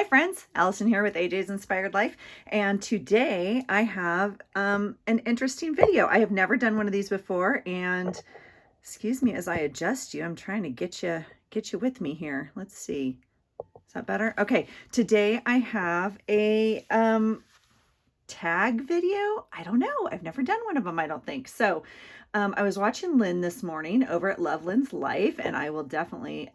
friends, Allison here with AJ's Inspired Life, and today I have an interesting video. I have never done one of these before, and excuse me as I adjust you. I'm trying to get you with me here. Let's see. Is that better? Okay, today I have a tag video. I don't know. I've never done one of them, I don't think. So I was watching Lynn this morning over at Love Lynn's Life, and I will definitely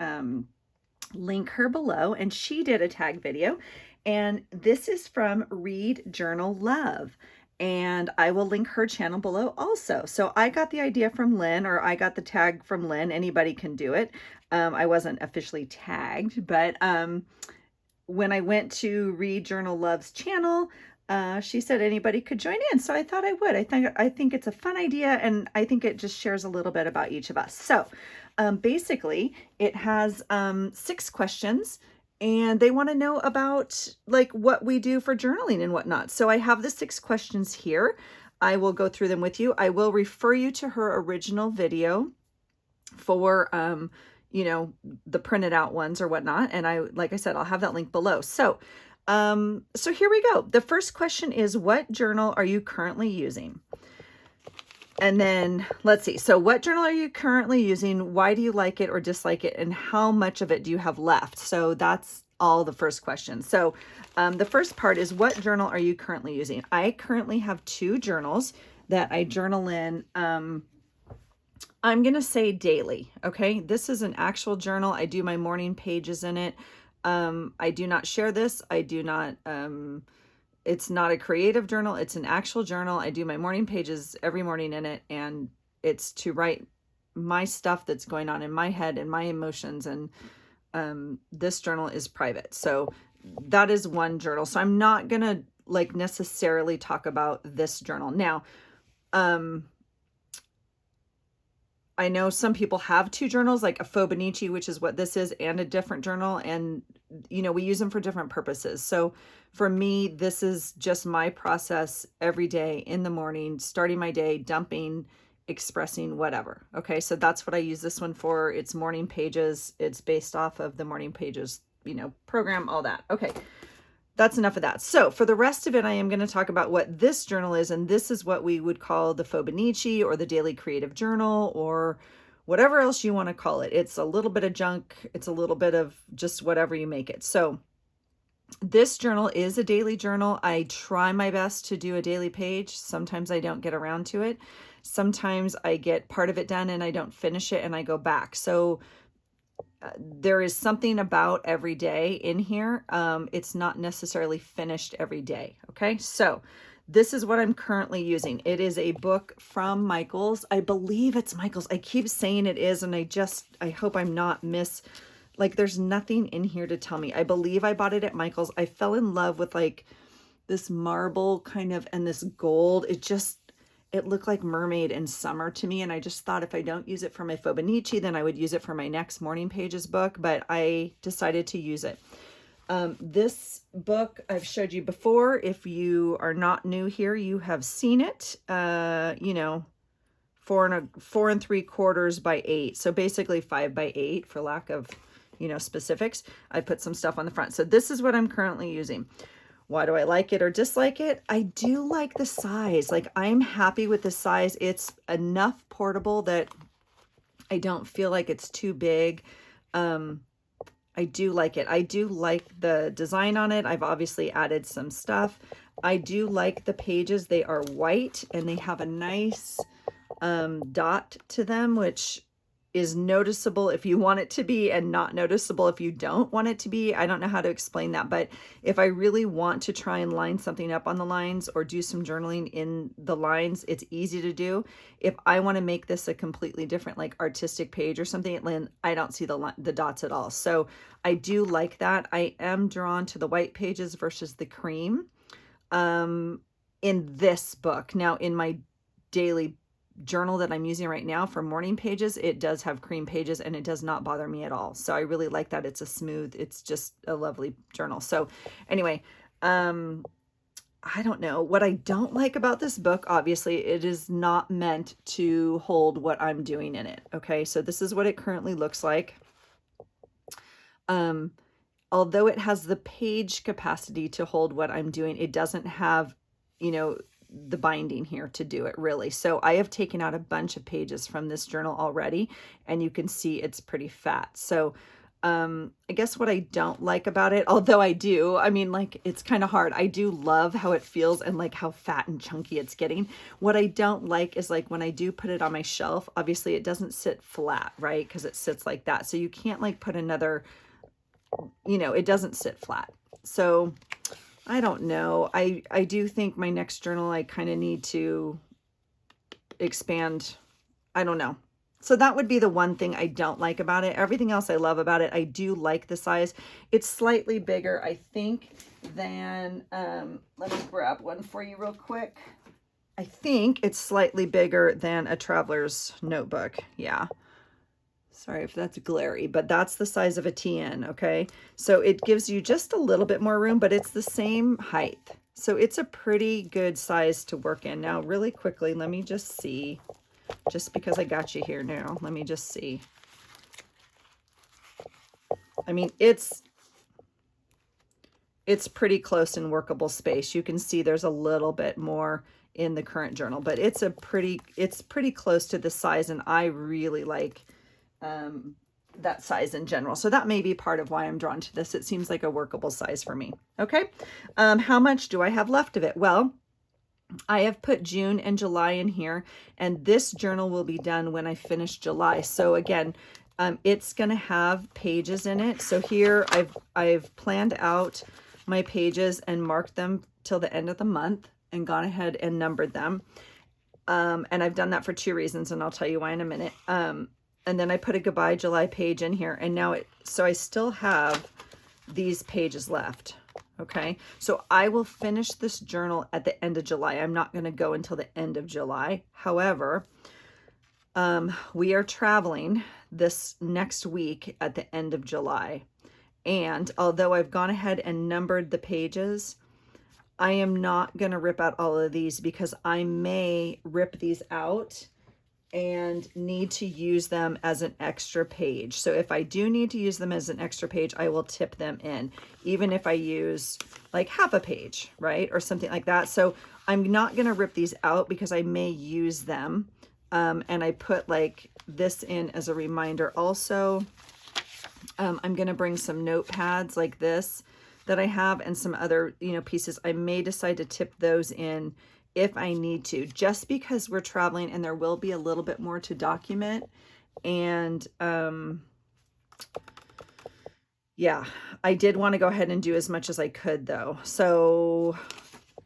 link her below, and she did a tag video, and this is from Read Journal Love, and I will link her channel below also. So I got the idea from Lynn, or I got the tag from Lynn. Anybody can do it. I wasn't officially tagged, but when I went to Read Journal Love's channel, she said anybody could join in, so I thought I would. I think it's a fun idea, and I think it just shares a little bit about each of us. So basically, it has 6 questions, and they want to know about like what we do for journaling and whatnot. So I have the 6 questions here. I will go through them with you. I will refer you to her original video for you know, the printed out ones or whatnot. And like I said, I'll have that link below. So here we go. The first question is, what journal are you currently using? And then let's see. So what journal are you currently using? Why do you like it or dislike it? And how much of it do you have left? So that's all the first question. So the first part is, what journal are you currently using? I currently have 2 journals that I journal in. I'm going to say daily. Okay. This is an actual journal. I do my morning pages in it. I do not share this. I do not, it's not a creative journal. It's an actual journal. I do my morning pages every morning in it, and it's to write my stuff that's going on in my head and my emotions. And this journal is private. So that is one journal. So I'm not going to like necessarily talk about this journal. Now, I know some people have 2 journals, like a Fobonichi, which is what this is, and a different journal. And, you know, we use them for different purposes. So for me, this is just my process every day in the morning, starting my day, dumping, expressing, whatever. Okay. So that's what I use this one for. It's morning pages. It's based off of the morning pages, you know, program, all that. Okay. That's enough of that. So for the rest of it, I am going to talk about what this journal is, and this is what we would call the Fobonichi or the Daily Creative Journal, or whatever else you want to call it. It's a little bit of junk. It's a little bit of just whatever you make it. So this journal is a daily journal. I try my best to do a daily page. Sometimes I don't get around to it. Sometimes I get part of it done and I don't finish it and I go back. So there is something about every day in here. It's not necessarily finished every day. Okay. So this is what I'm currently using. It is a book from Michaels. I believe it's Michaels. I keep saying it is, and I hope I'm not like there's nothing in here to tell me. I believe I bought it at Michaels. I fell in love with like this marble kind of, and this gold. It looked like mermaid in summer to me. And I just thought if I don't use it for my Fobonichi, then I would use it for my next morning pages book, but I decided to use it. This book I've showed you before. If you are not new here, you have seen it, you know, 4 3/4 by 8. So basically 5 by 8 for lack of, you know, specifics. I put some stuff on the front. So this is what I'm currently using. Why do I like it or dislike it? I do like the size. Like, I'm happy with the size. It's enough portable that I don't feel like it's too big. I do like it. I do like the design on it. I've obviously added some stuff. I do like the pages. They are white and they have a nice dot to them, which is noticeable if you want it to be and not noticeable if you don't want it to be. I don't know how to explain that, but if I really want to try and line something up on the lines or do some journaling in the lines, it's easy to do. If I want to make this a completely different like artistic page or something, I don't see the dots at all. So I do like that. I am drawn to the white pages versus the cream in this book. Now in my daily journal that I'm using right now for morning pages, it does have cream pages and it does not bother me at all. So I really like that. It's just a lovely journal. So anyway, I don't know. What I don't like about this book, obviously, it is not meant to hold what I'm doing in it. Okay, so this is what it currently looks like. although it has the page capacity to hold what I'm doing, it doesn't have, you know, the binding here to do it really. So I have taken out a bunch of pages from this journal already, and you can see it's pretty fat. So I guess what I don't like about it, although I do, I mean, like, it's kind of hard. I do love how it feels and like how fat and chunky it's getting. What I don't like is like when I do put it on my shelf, obviously it doesn't sit flat, right? Because it sits like that. So you can't like put another, you know, it doesn't sit flat. So I don't know. I do think my next journal, I kind of need to expand. I don't know. So that would be the one thing I don't like about it. Everything else I love about it. I do like the size. It's slightly bigger, I think, than, let me grab one for you real quick. I think it's slightly bigger than a traveler's notebook. Yeah. Sorry if that's glary, but that's the size of a TN, okay? So it gives you just a little bit more room, but it's the same height. So it's a pretty good size to work in. Now, really quickly, let me just see. Just because I got you here now, let me just see. I mean, it's pretty close in workable space. You can see there's a little bit more in the current journal, but it's pretty close to the size, and I really like that size in general. So that may be part of why I'm drawn to this. It seems like a workable size for me. Okay. How much do I have left of it? Well, I have put June and July in here, and this journal will be done when I finish July. So again, it's going to have pages in it. So here I've planned out my pages and marked them till the end of the month and gone ahead and numbered them. And I've done that for two reasons, and I'll tell you why in a minute. And then I put a goodbye July page in here, and now so I still have these pages left. Okay, so I will finish this journal at the end of July. I'm not going to go until the end of July. However, we are traveling this next week at the end of July. And although I've gone ahead and numbered the pages, I am not going to rip out all of these because I may rip these out and need to use them as an extra page. So if I do need to use them as an extra page, I will tip them in, even if I use like half a page, right? Or something like that. So I'm not going to rip these out because I may use them. And I put like this in as a reminder. Also, I'm going to bring some notepads like this that I have and some other, you know, pieces. I may decide to tip those in if I need to, just because we're traveling and there will be a little bit more to document. And yeah, I did want to go ahead and do as much as I could though. So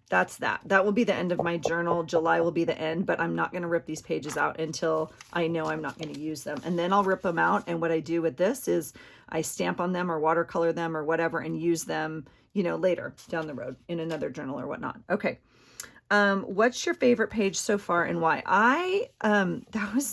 that's that. That will be the end of my journal. July will be the end, but I'm not going to rip these pages out until I know I'm not going to use them. And then I'll rip them out. And what I do with this is I stamp on them or watercolor them or whatever and use them, you know, later down the road in another journal or whatnot. Okay. What's your favorite page so far and why?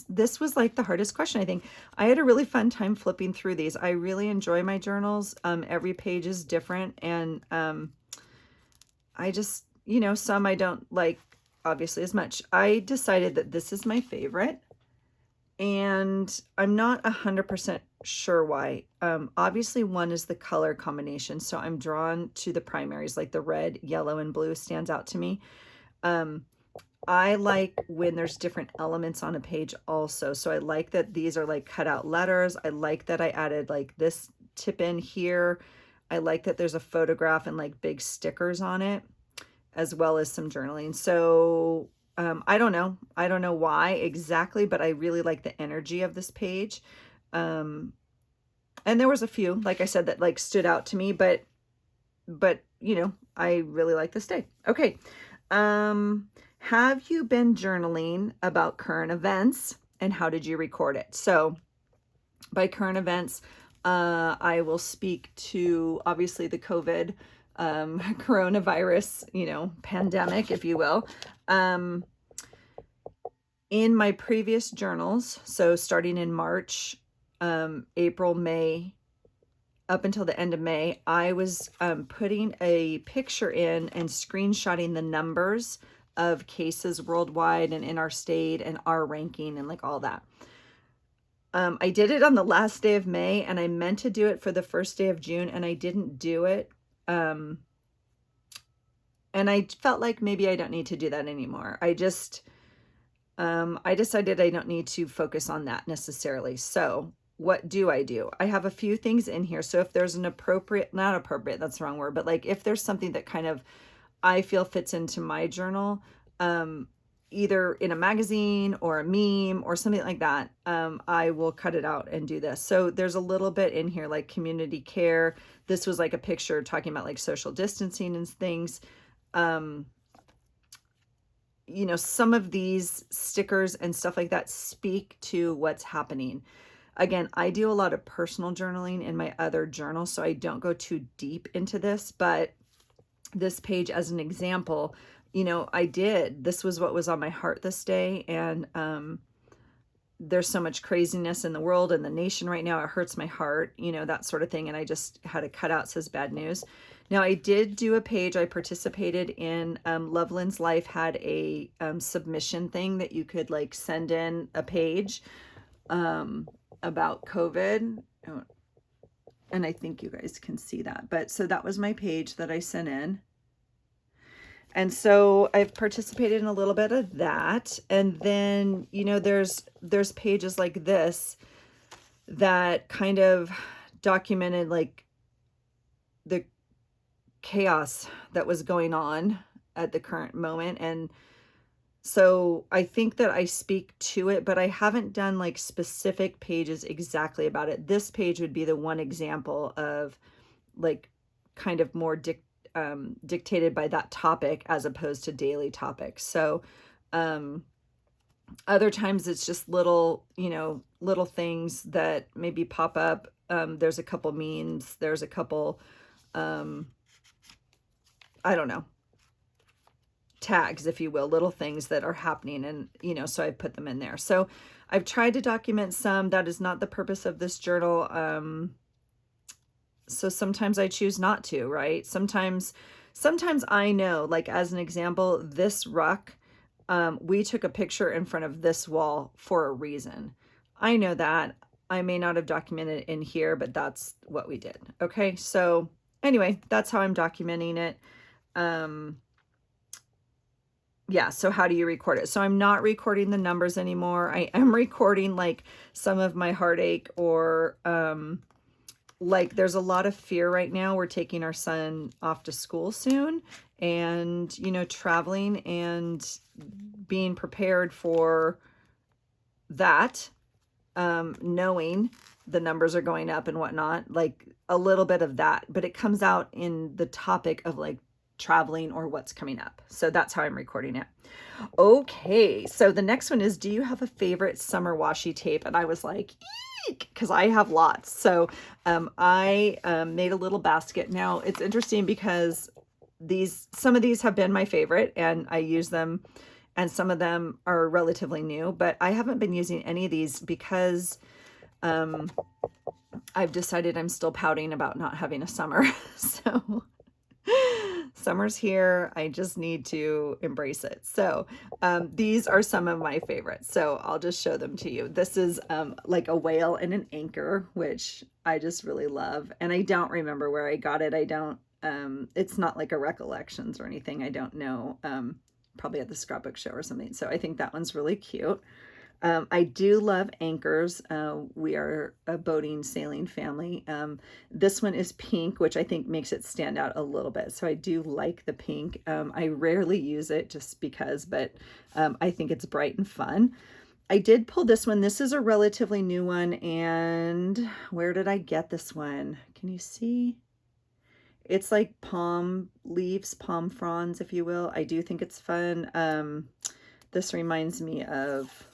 This was like the hardest question, I think. I had a really fun time flipping through these. I really enjoy my journals. Every page is different, and I just, you know, some I don't like obviously as much. I decided that this is my favorite, and I'm not 100% sure why. Obviously one is the color combination, so I'm drawn to the primaries, like the red, yellow, and blue stands out to me. I like when there's different elements on a page also. So I like that these are like cut out letters. I like that I added like this tip in here. I like that there's a photograph and like big stickers on it, as well as some journaling. So I don't know. I don't know why exactly, but I really like the energy of this page. And there was a few, like I said, that like stood out to me, but you know, I really like this day. Okay. Have you been journaling about current events, and how did you record it? So by current events, I will speak to obviously the COVID, coronavirus, you know, pandemic, if you will. In my previous journals, so starting in March, April, May, up until the end of May, I was putting a picture in and screenshotting the numbers of cases worldwide and in our state and our ranking and like all that. I did it on the last day of May, and I meant to do it for the first day of June, and I didn't do it. And I felt like maybe I don't need to do that anymore. I decided I don't need to focus on that necessarily. So what do? I have a few things in here. So if there's an appropriate, not appropriate, that's the wrong word, but like if there's something that kind of I feel fits into my journal, either in a magazine or a meme or something like that, I will cut it out and do this. So there's a little bit in here like community care. This was like a picture talking about like social distancing and things. You know, some of these stickers and stuff like that speak to what's happening. Again, I do a lot of personal journaling in my other journal, so I don't go too deep into this, but this page as an example, you know, this was what was on my heart this day. And there's so much craziness in the world and the nation right now. It hurts my heart, you know, that sort of thing. And I just had a cutout says bad news. Now I did do a page. I participated in Loveland's Life had a submission thing that you could like send in a page about COVID. Oh, and I think you guys can see that. But so that was my page that I sent in. And so I've participated in a little bit of that. And then, you know, there's pages like this that kind of documented like the chaos that was going on at the current moment. And so I think that I speak to it, but I haven't done like specific pages exactly about it. This page would be the one example of like kind of more dictated by that topic as opposed to daily topics. So other times it's just little, you know, little things that maybe pop up. There's a couple memes, there's a couple I don't know, tags, if you will, little things that are happening. And, you know, so I put them in there. So I've tried to document some. That is not the purpose of this journal. So sometimes I choose not to, right? Sometimes I know, like as an example, this ruck, we took a picture in front of this wall for a reason. I know that. I may not have documented it in here, but that's what we did. Okay, so anyway, that's how I'm documenting it. Yeah, so how do you record it? So I'm not recording the numbers anymore. I am recording like some of my heartache or like there's a lot of fear right now. We're taking our son off to school soon and, you know, traveling and being prepared for that, knowing the numbers are going up and whatnot, like a little bit of that, but it comes out in the topic of like traveling or what's coming up. So that's how I'm recording it. Okay, so the next one is, do you have a favorite summer washi tape? And I was like, eek, because I have lots. So I made a little basket. Now it's interesting because some of these have been my favorite and I use them, and some of them are relatively new, but I haven't been using any of these because I've decided I'm still pouting about not having a summer. So summer's here. I just need to embrace it. So these are some of my favorites. So I'll just show them to you. This is like a whale and an anchor, which I just really love. And I don't remember where I got it. It's not like a recollections or anything. I don't know. Probably at the scrapbook show or something. So I think that one's really cute. I do love anchors. We are a boating, sailing family. This one is pink, which I think makes it stand out a little bit. So I do like the pink. I rarely use it just because, but I think it's bright and fun. I did pull this one. This is a relatively new one. And where did I get this one? Can you see? It's like palm leaves, palm fronds, if you will. I do think it's fun. This reminds me of,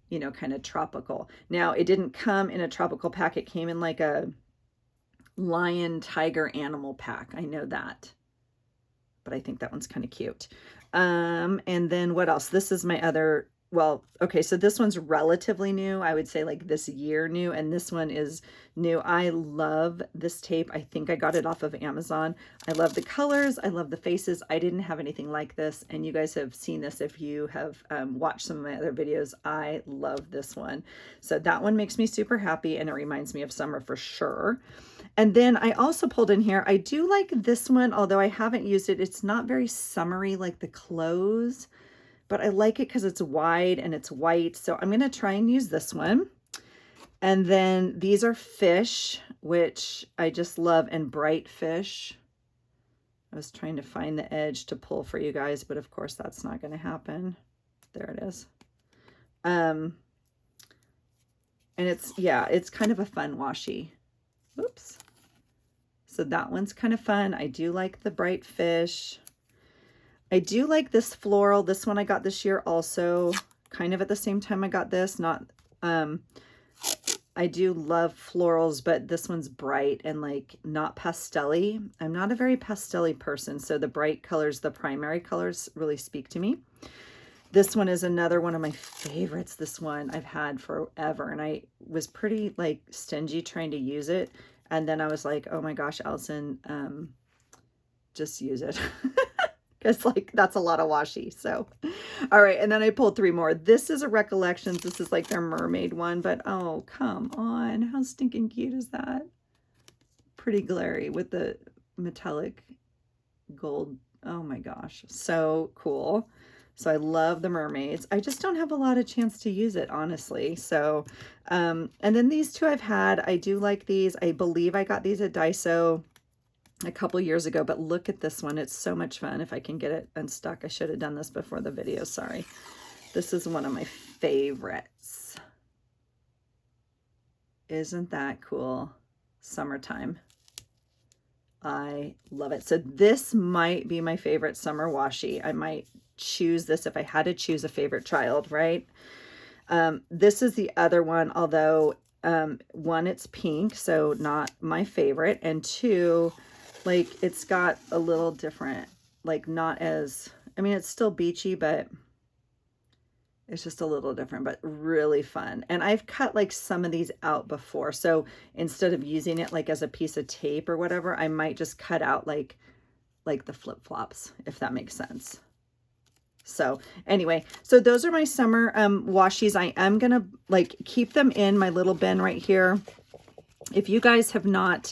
you know, kind of tropical. Now, it didn't come in a tropical pack. It came in like a lion, tiger, animal pack. I know that. But I think that one's kind of cute. And then what else? This is my other well, okay, so this one's relatively new. I would say like this year new, and this one is new. I love this tape. I think I got it off of Amazon. I love the colors. I love the faces. I didn't have anything like this, and you guys have seen this if you have watched some of my other videos. I love this one. So that one makes me super happy, and it reminds me of summer for sure. And then I also pulled in here, I do like this one, although I haven't used it. It's not very summery like the clothes, but I like it because it's wide and it's white. So I'm going to try and use this one. And then these are fish, which I just love, and bright fish. I was trying to find the edge to pull for you guys, but of course that's not going to happen. There it is. And it's, yeah, it's kind of a fun washi. Oops. So that one's kind of fun. I do like the bright fish. I do like this floral. This one I got this year also, kind of at the same time I got this. Not, I do love florals, but this one's bright and like not pastel-y. I'm not a very pastel-y person, so the bright colors, the primary colors really speak to me. This one is another one of my favorites. This one I've had forever, and I was pretty like stingy trying to use it. And then I was like, oh my gosh, Allison, just use it. Because like that's a lot of washi. So all right, and then I pulled 3 more. This is a Recollections. This is like their mermaid one, but oh come on, how stinking cute is that? Pretty glary with the metallic gold. Oh my gosh, so cool. So I love the mermaids. I just don't have a lot of chance to use it, honestly. So and then these 2 I've had. I do like these. I believe I got these at Daiso a couple years ago, but look at this one. It's so much fun. If I can get it unstuck. I should have done this before the video, sorry. This is one of my favorites. Isn't that cool? Summertime. I love it. So this might be my favorite summer washi. I might choose this if I had to choose a favorite child, right? This is the other one, although one, it's pink, so not my favorite, and 2, like it's got a little different, like not as, I mean, it's still beachy, but it's just a little different, but really fun. And I've cut like some of these out before. So instead of using it like as a piece of tape or whatever, I might just cut out like the flip-flops, if that makes sense. So anyway, so those are my summer washies. I am going to like keep them in my little bin right here. If you guys have not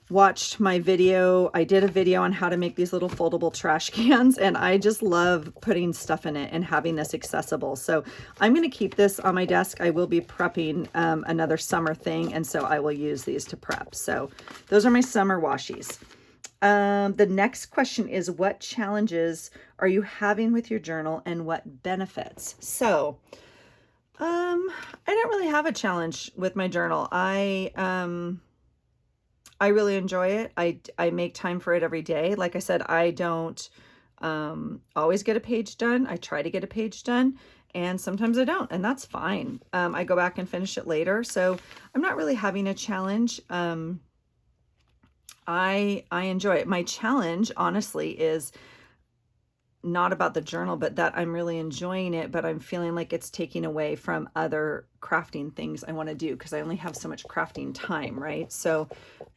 watched my video, I did a video on how to make these little foldable trash cans, and I just love putting stuff in it and having this accessible. So I'm going to keep this on my desk. I will be prepping another summer thing, and so I will use these to prep. So those are my summer washies. The next question is, what challenges are you having with your journal and what benefits? So I don't really have a challenge with my journal. I really enjoy it. I make time for it every day. Like I said, I don't always get a page done. I try to get a page done, and sometimes I don't, and that's fine. I go back and finish it later. So I'm not really having a challenge. I enjoy it. My challenge, honestly, is not about the journal, but that I'm really enjoying it, but I'm feeling like it's taking away from other crafting things I want to do, because I only have so much crafting time, right? So,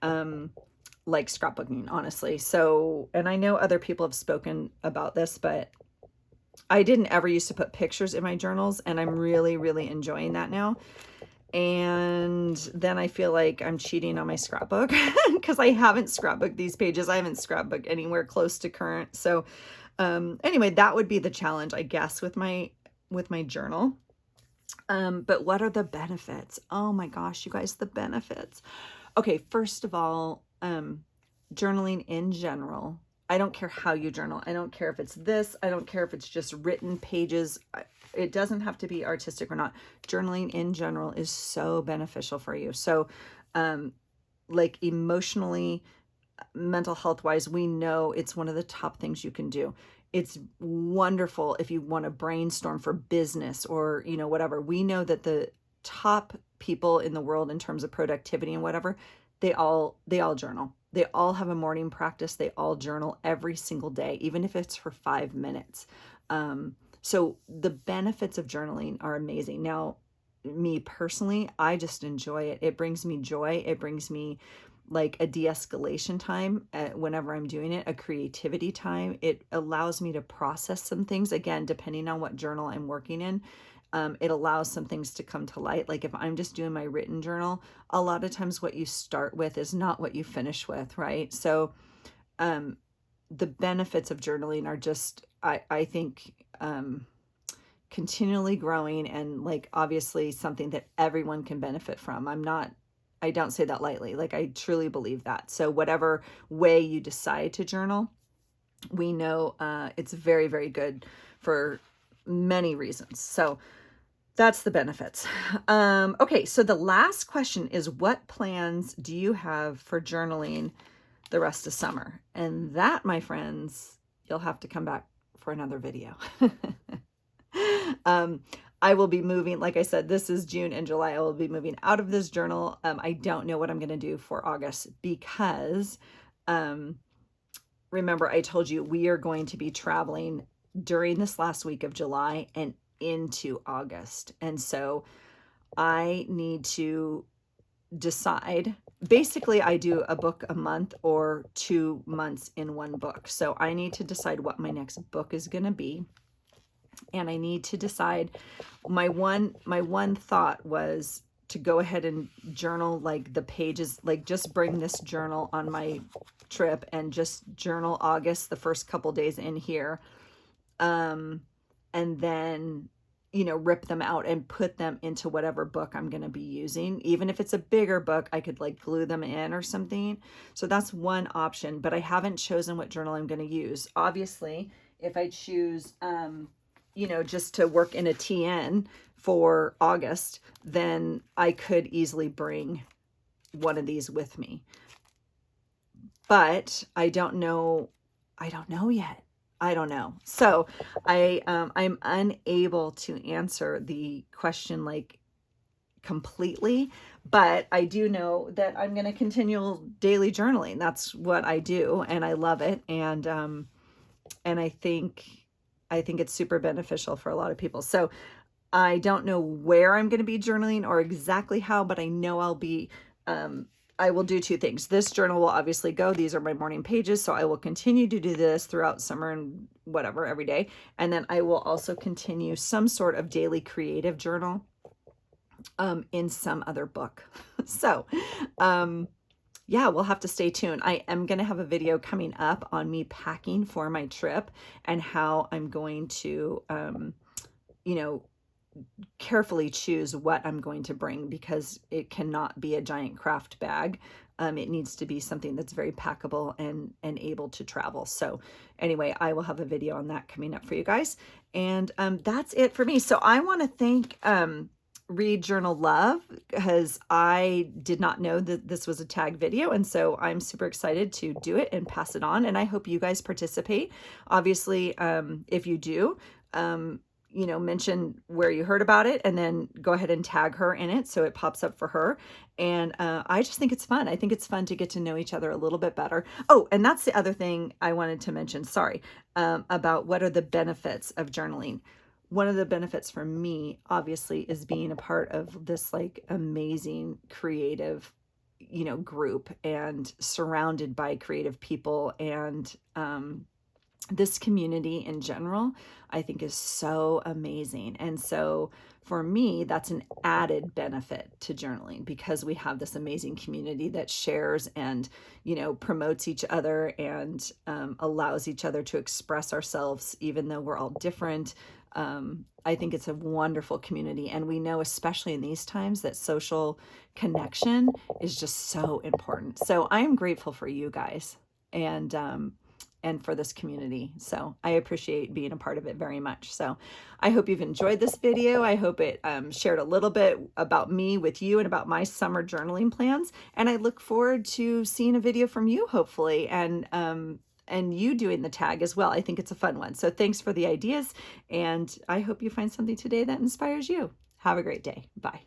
like scrapbooking, honestly. So, and I know other people have spoken about this, but I didn't ever used to put pictures in my journals, and I'm really, really enjoying that now. And then I feel like I'm cheating on my scrapbook because I haven't scrapbooked these pages. I haven't scrapbooked anywhere close to current. So anyway, that would be the challenge, I guess, with my journal. But what are the benefits? Oh my gosh, you guys, the benefits. Okay, first of all, journaling in general. I don't care how you journal. I don't care if it's this. I don't care if it's just written pages. It doesn't have to be artistic or not. Journaling in general is so beneficial for you. So, like emotionally, mental health wise, we know it's one of the top things you can do. It's wonderful if you want to brainstorm for business or, you know, whatever. We know that the top people in the world in terms of productivity and whatever, they all journal. They all have a morning practice. They all journal every single day, even if it's for 5 minutes. So the benefits of journaling are amazing. Now, me personally, I just enjoy it. It brings me joy. It brings me like a de-escalation time whenever I'm doing it, a creativity time. It allows me to process some things, again, depending on what journal I'm working in. It allows some things to come to light. Like if I'm just doing my written journal, a lot of times what you start with is not what you finish with, right? So um, the benefits of journaling are just, I think, continually growing, and like obviously something that everyone can benefit from. I don't say that lightly. Like I truly believe that. So whatever way you decide to journal, we know it's very, very good for many reasons. So that's the benefits. Okay, so the last question is, what plans do you have for journaling the rest of summer? And that, my friends, you'll have to come back for another video. um, I will be moving, like I said, this is June and July. I will be moving out of this journal. I don't know what I'm going to do for August because remember I told you we are going to be traveling during this last week of July and into August. And so I need to decide. Basically, I do a book a month or 2 months in one book. So I need to decide what my next book is going to be. And I need to decide, my one thought was to go ahead and journal like the pages, like just bring this journal on my trip and just journal August, the first couple days in here. And then, rip them out and put them into whatever book I'm going to be using. Even if it's a bigger book, I could like glue them in or something. So that's one option, but I haven't chosen what journal I'm going to use. Obviously, if I choose, just to work in a TN for August, then I could easily bring one of these with me. But I don't know yet. I don't know. So I'm unable to answer the question like completely, but I do know that I'm going to continue daily journaling. That's what I do, and I love it. And I think it's super beneficial for a lot of people. So I don't know where I'm going to be journaling or exactly how, but I know I will do two things. This journal will obviously go. These are my morning pages. So I will continue to do this throughout summer and whatever, every day. And then I will also continue some sort of daily creative journal in some other book. So, yeah, we'll have to stay tuned. I am going to have a video coming up on me packing for my trip and how I'm going to, carefully choose what I'm going to bring, because it cannot be a giant craft bag. It needs to be something that's very packable and able to travel. So anyway, I will have a video on that coming up for you guys. And that's it for me. So I want to thank Read Journal Love, because I did not know that this was a tag video, and so I'm super excited to do it and pass it on, and I hope you guys participate. Obviously, if you do, mention where you heard about it, and then go ahead and tag her in it so it pops up for her. And I just think it's fun. I think it's fun to get to know each other a little bit better. Oh, and that's the other thing I wanted to mention, sorry, about what are the benefits of journaling. One of the benefits for me, obviously, is being a part of this like amazing creative, group, and surrounded by creative people. And this community in general, I think, is so amazing. And so for me, that's an added benefit to journaling, because we have this amazing community that shares and, promotes each other and allows each other to express ourselves, even though we're all different. I think it's a wonderful community. And we know, especially in these times, that social connection is just so important. So I am grateful for you guys and for this community. So I appreciate being a part of it very much. So I hope you've enjoyed this video. I hope it shared a little bit about me with you and about my summer journaling plans. And I look forward to seeing a video from you, hopefully, and you doing the tag as well. I think it's a fun one. So thanks for the ideas, and I hope you find something today that inspires you. Have a great day. Bye.